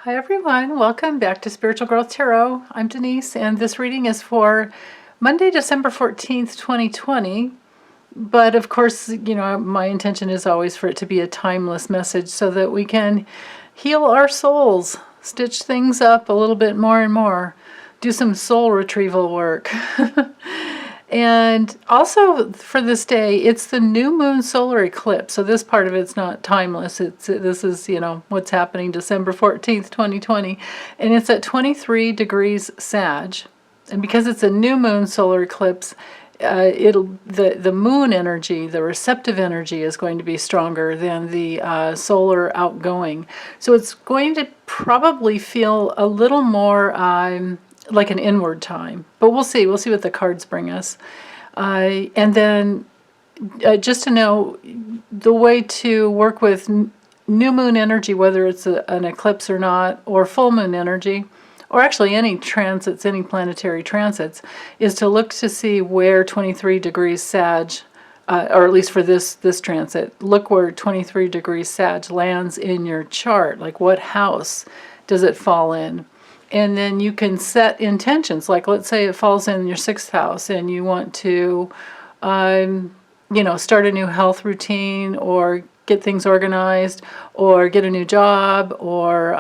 Hi everyone, welcome back to Spiritual Growth Tarot. I'm Denise, and this reading is for Monday, December 14th, 2020. But of course, my intention is always for it to be a timeless message so that we can heal our souls, stitch things up a little bit more and more, do some soul retrieval work. And also for this day, it's the new moon solar eclipse. So this part of it's not timeless. This is, what's happening December 14th, 2020. And it's at 23 degrees Sag. And because it's a new moon solar eclipse, the moon energy, the receptive energy, is going to be stronger than the solar outgoing. So it's going to probably feel a little more like an inward time, but we'll see. We'll see what the cards bring us. And then just to know, the way to work with new moon energy, whether it's an eclipse or not, or full moon energy, or actually any transits, any planetary transits, is to look to see where 23 degrees Sag, or at least for this transit, look where 23 degrees Sag lands in your chart. Like, what house does it fall in? And then you can set intentions. Like, let's say it falls in your 6th house and you want to, start a new health routine, or get things organized, or get a new job, or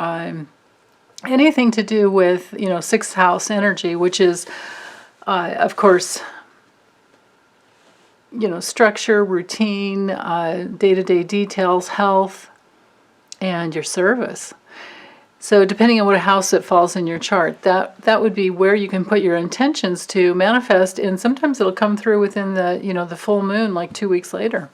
anything to do with, 6th house energy, which is, of course, structure, routine, day-to-day details, health, and your service. So depending on what house it falls in your chart, that would be where you can put your intentions to manifest, and sometimes it'll come through within the full moon, like 2 weeks later.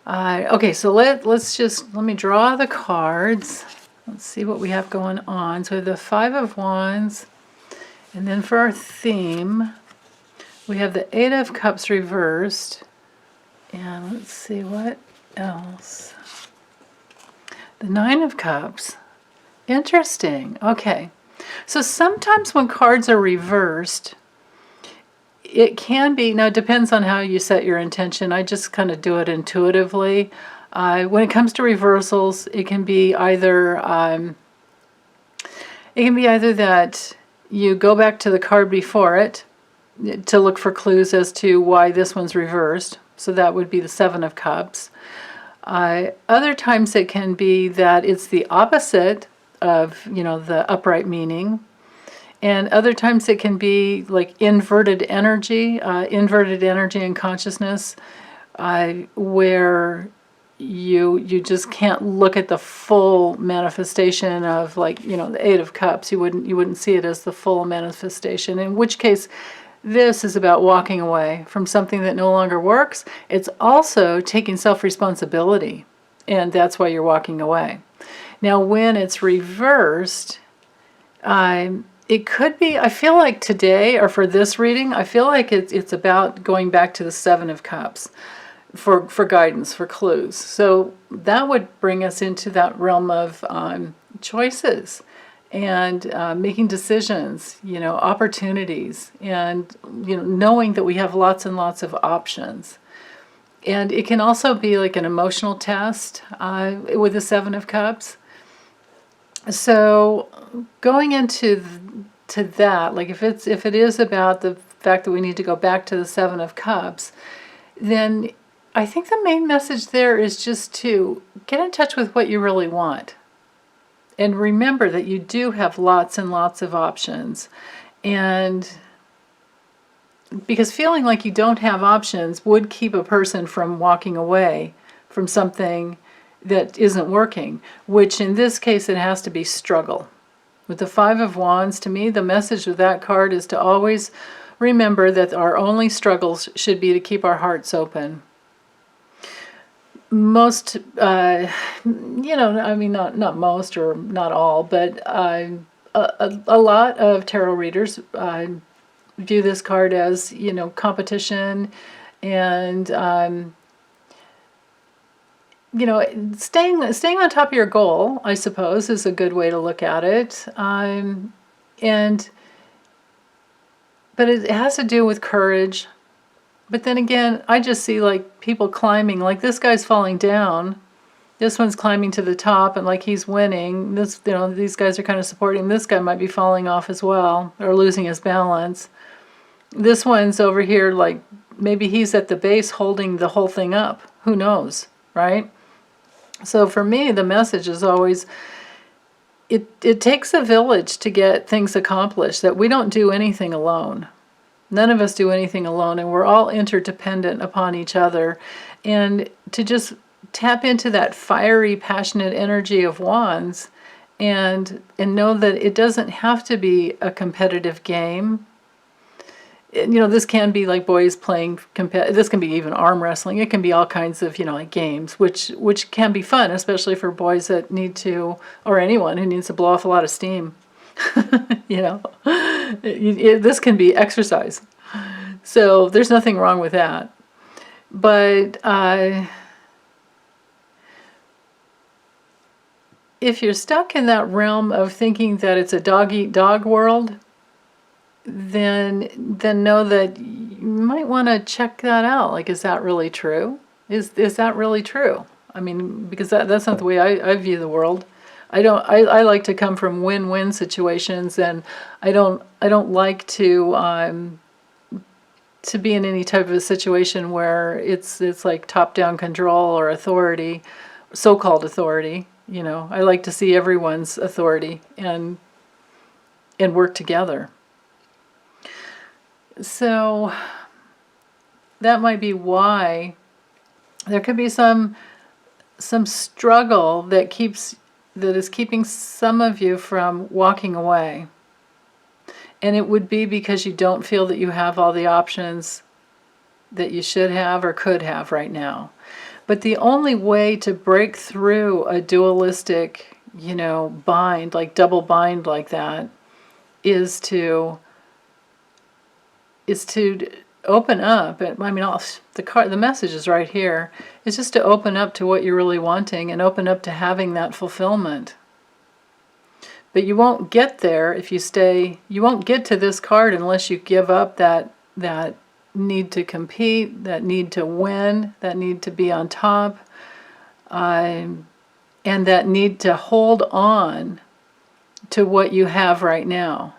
Okay, so let me draw the cards. Let's see what we have going on. So we have the 5 of Wands, and then for our theme, we have the 8 of Cups reversed, and let's see what else. The 9 of Cups. Interesting. Okay. So sometimes when cards are reversed, it can be, now it depends on how you set your intention. I just kind of do it intuitively. When it comes to reversals, it can be either that you go back to the card before it to look for clues as to why this one's reversed. So that would be the 7 of Cups. Other times it can be that it's the opposite of, the upright meaning. And other times it can be like inverted energy in consciousness, where you just can't look at the full manifestation of, like, the 8 of Cups. You wouldn't see it as the full manifestation, in which case this is about walking away from something that no longer works. It's also taking self-responsibility, and that's why you're walking away. Now, when it's reversed, it could be, I feel like today, or for this reading, I feel like it's about going back to the 7 of Cups for guidance, for clues. So that would bring us into that realm of choices and making decisions, opportunities, and knowing that we have lots and lots of options. And it can also be like an emotional test with the 7 of Cups. So going into that, like if it is about the fact that we need to go back to the 7 of Cups, then I think the main message there is just to get in touch with what you really want. And remember that you do have lots and lots of options. And because feeling like you don't have options would keep a person from walking away from something that isn't working, which in this case it has to be struggle. With the 5 of Wands, to me, the message of that card is to always remember that our only struggles should be to keep our hearts open. Most, not most or not all, but a lot of tarot readers view this card as, competition, and staying on top of your goal, I suppose, is a good way to look at it. But it has to do with courage. But then again, I just see like people climbing, like this guy's falling down, This one's climbing to the top and like he's winning. This, you know, these guys are kind of supporting. This guy might be falling off as well or losing his balance. This one's over here like maybe he's at the base holding the whole thing up. Who knows, right? So for me, the message is always, it takes a village to get things accomplished, that we don't do anything alone. None of us do anything alone, and we're all interdependent upon each other. And to just tap into that fiery, passionate energy of wands and know that it doesn't have to be a competitive game. You know, this can be like boys playing, this can be even arm wrestling. It can be all kinds of, you know, like games, which can be fun, especially for boys that need to, or anyone who needs to blow off a lot of steam. You know, this can be exercise. So there's nothing wrong with that. But if you're stuck in that realm of thinking that it's a dog-eat-dog world, then know that you might want to check that out. Like, is that really true? Is that really true? I mean, because that's not the way I view the world. I like to come from win-win situations, and I don't like to be in any type of a situation where it's like top-down control or authority, so-called authority. You know, I like to see everyone's authority and work together. So that might be why there could be some struggle that is keeping some of you from walking away. And it would be because you don't feel that you have all the options that you should have or could have right now. But the only way to break through a dualistic, you know, bind, like double bind like that, is to open up. I mean, the message is right here. It's just to open up to what you're really wanting and open up to having that fulfillment. But you won't get there if you stay. You won't get to this card unless you give up that need to compete, that need to win, that need to be on top, and that need to hold on to what you have right now.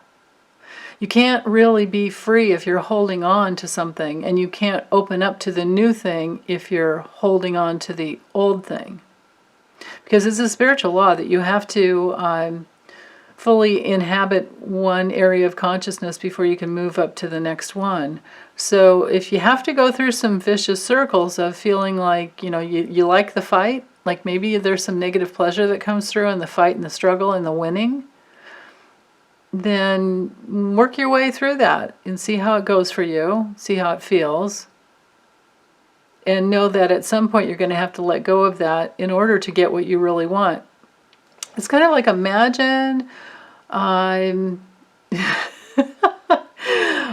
You can't really be free if you're holding on to something, and you can't open up to the new thing if you're holding on to the old thing. Because it's a spiritual law that you have to fully inhabit one area of consciousness before you can move up to the next one. So if you have to go through some vicious circles of feeling like, you know, you like the fight, like maybe there's some negative pleasure that comes through in the fight and the struggle and the winning, then work your way through that and see how it goes for you, see how it feels, and know that at some point you're going to have to let go of that in order to get what you really want. It's kind of like, imagine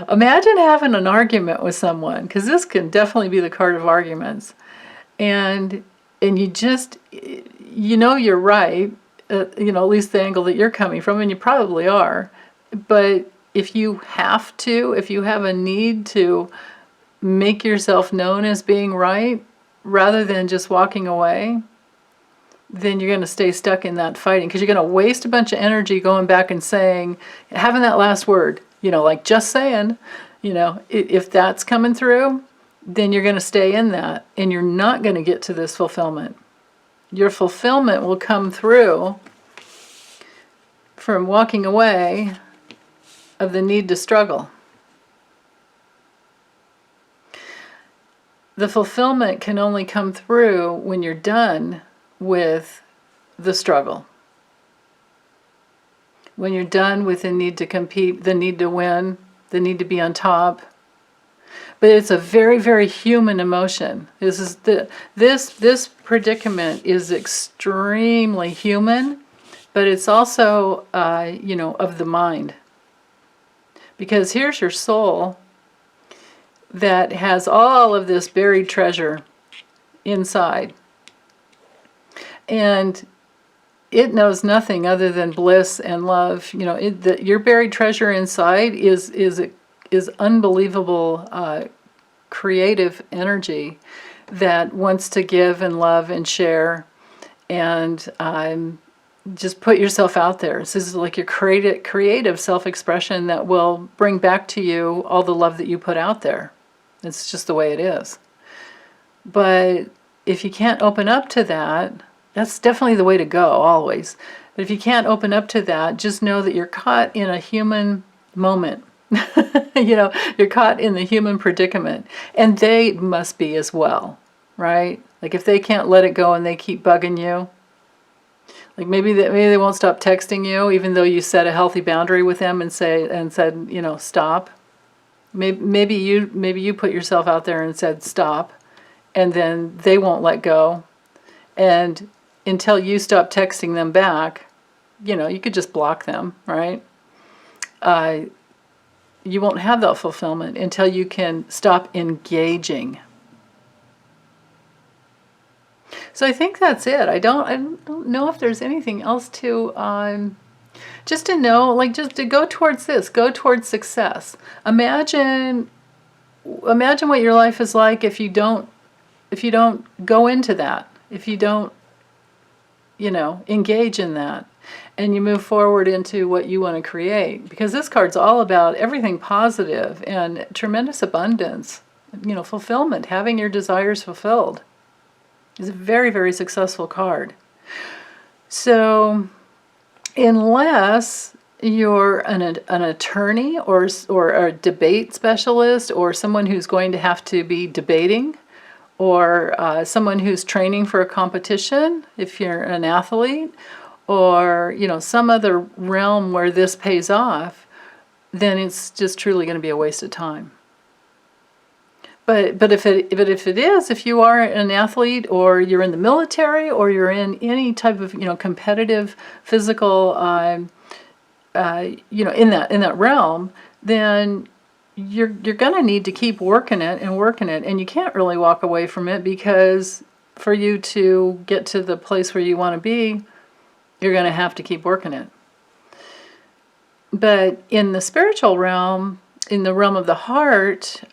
imagine having an argument with someone, because this can definitely be the card of arguments, and you just, you know, you're right, you know, at least the angle that you're coming from, and you probably are, but if you have a need to make yourself known as being right rather than just walking away, then you're going to stay stuck in that fighting, because you're going to waste a bunch of energy going back and saying, having that last word, you know, like just saying, you know, if that's coming through, then you're going to stay in that, and you're not going to get to this fulfillment. Your fulfillment will come through from walking away of the need to struggle. The fulfillment can only come through when you're done with the struggle. When you're done with the need to compete, the need to win, the need to be on top. But it's a very, very human emotion. This predicament is extremely human, but it's also, you know, of the mind. Because here's your soul that has all of this buried treasure inside. And it knows nothing other than bliss and love. You know, your buried treasure inside is unbelievable creative energy that wants to give and love and share and just put yourself out there. This is like your creative self-expression that will bring back to you all the love that you put out there. It's just the way it is. But if you can't open up to that, that's definitely the way to go, always. But if you can't open up to that, just know that you're caught in a human moment. You're caught in the human predicament. And they must be as well, right? Like if they can't let it go and they keep bugging you, like maybe they won't stop texting you, even though you set a healthy boundary with them and said, stop. Maybe you put yourself out there and said stop, and then they won't let go. And until you stop texting them back, you could just block them, right? You won't have that fulfillment until you can stop engaging. So I think that's it. I don't know if there's anything else to just to know, like just to go towards this, go towards success. Imagine what your life is like if you don't go into that, if you don't engage in that, and you move forward into what you want to create. Because this card's all about everything positive and tremendous abundance, fulfillment, having your desires fulfilled. It's a very, very successful card. So unless you're an attorney or a debate specialist, or someone who's going to have to be debating, or someone who's training for a competition, if you're an athlete, or some other realm where this pays off, then it's just truly going to be a waste of time. But if you are an athlete, or you're in the military, or you're in any type of competitive physical in that realm, then you're going to need to keep working it, and you can't really walk away from it, because for you to get to the place where you want to be, you're going to have to keep working it. But in the spiritual realm, in the realm of the heart,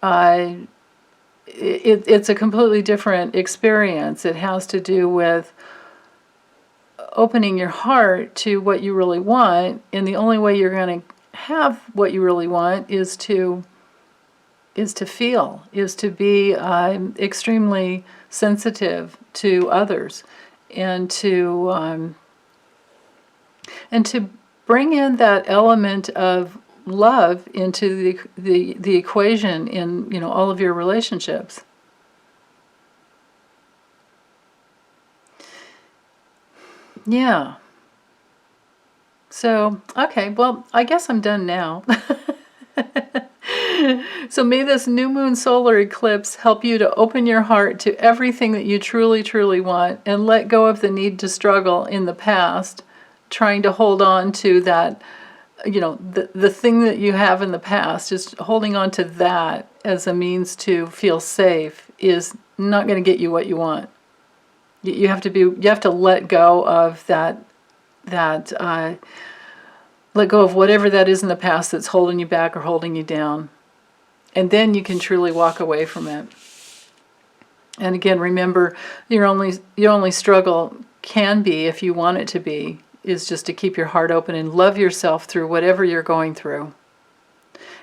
it's a completely different experience. It has to do with opening your heart to what you really want, and the only way you're going to have what you really want is to feel, is to be extremely sensitive to others, and to bring in that element of love into the equation in all of your relationships. Yeah. So, okay, well, I guess I'm done now. So may this new moon solar eclipse help you to open your heart to everything that you truly, truly want, and let go of the need to struggle in the past, trying to hold on to that, the thing that you have in the past. Just holding on to that as a means to feel safe is not going to get you what you want. You have to let go of that let go of whatever that is in the past that's holding you back or holding you down. And then you can truly walk away from it. And again, remember, your only struggle can be, if you want it to be, is just to keep your heart open and love yourself through whatever you're going through.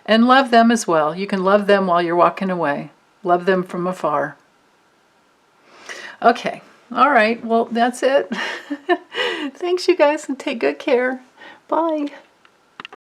And love them as well. You can love them while you're walking away. Love them from afar. Okay. All right. Well, that's it. Thanks, you guys, and take good care. Bye.